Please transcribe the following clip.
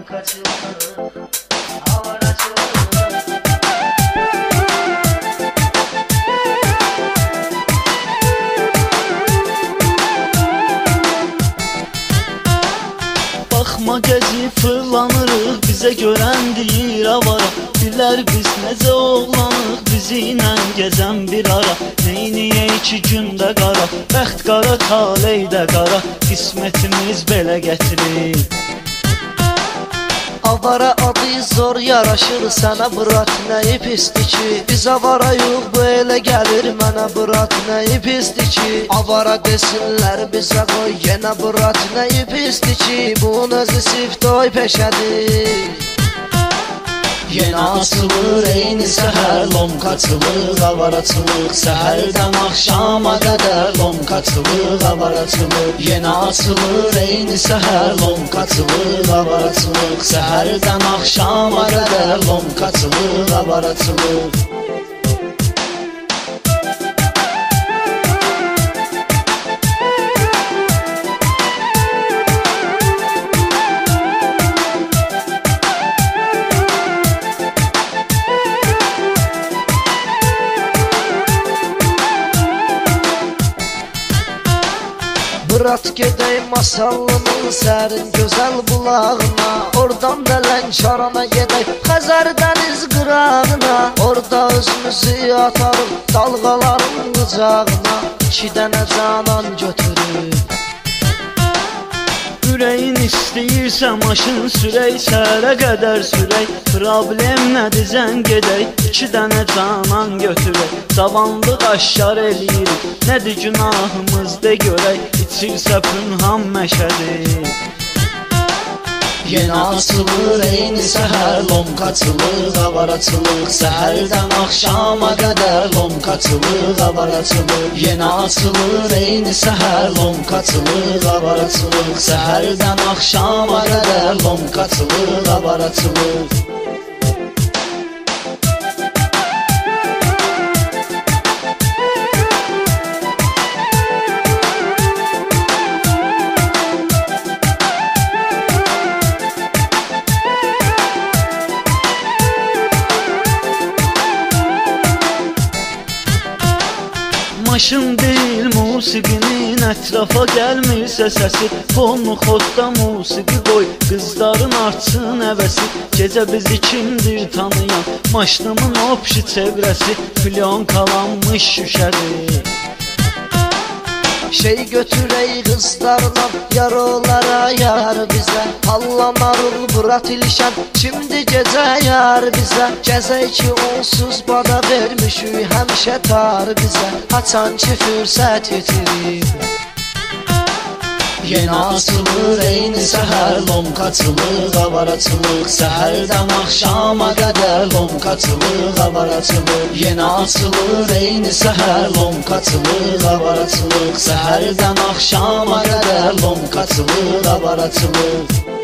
kaçılır, hava açılır. Baxma gəzib fırlanırıq, bizə görən deyir avara. Bilər biz necə oğlanıq, bizi ilə gəzən bir ara. Neyniyə 2 gündə qara, bəxt qara, taley də qara. Qismətimiz belə gətirir. Avara adı zor yaraşır sənə, bırak nəyi pisdir ki. Biz avarayıq, bu elə gəlir mənə, bırak nəyi pisdir ki. Avara desinlər bizə qoy, yenə bırak nəyi pisdir ki. Bunun özü siftoy peşədir. Yenə açılır eyni səhər, lomkaçılıq, avaraçılıq. Səhərdən axşama qədər lomkaçılıq, avaraçılıq. Yenə açılır eyni səhər, lomkaçılıq, avaraçılıq. Səhərdən axşama qədər lomkaçılıq, avaraçılıq. Bırak gedək masallının sərin gözəl bulağına. Oradan da Lənkərana gedək Xəzər dəniz qırağına. Orada özümüzü atarıq dalğaların qucağına. 2 dənə canan götürür. Ürəyin istəyirsə maşın sürək, səhərə qədər sürək. Problem nədir zəng gedək, 2 dənə canan götürək. Cavanlıq aşkar eləyirik, nədir günahımız de görək. İçirsə pünhan məşədir. Yenə açılır eyni səhər, lomkaçılıq, avaraçılıq. Səhərdən axşama qədər lomkaçılıq, avaraçılıq. Yenə açılır eyni səhər, lomkaçılıq, avaraçılıq. Səhərdən axşama qədər lomkaçılıq, avaraçılıq. Maşın deyil musiqinin ətrafa gəlmirsə səsi. Fonu xodda musiqi qoy, qızların artsın əvəsi. Gecə bizi kimdir tanıyan, maşınımın opşi çevrəsi. Plyonkalanmış şüşədir. Şey götürək qızlarla, yar olara yar bizə. Hallanarıq Burat ilişən, kimdi gecə yar bizə. Gəzək ki onsuz bana vermişük, həmişə tar bizə. Açan ki fürsət yetirir. Yenə açılır eyni səhər, lomkaçılıq, avaraçılıq. Səhərdən axşama qədər lomkaçılıq, avaraçılıq. Yenə açılır eyni səhər, lomkaçılıq, avaraçılıq. Səhərdən axşama qədər lomkaçılıq, avaraçılıq.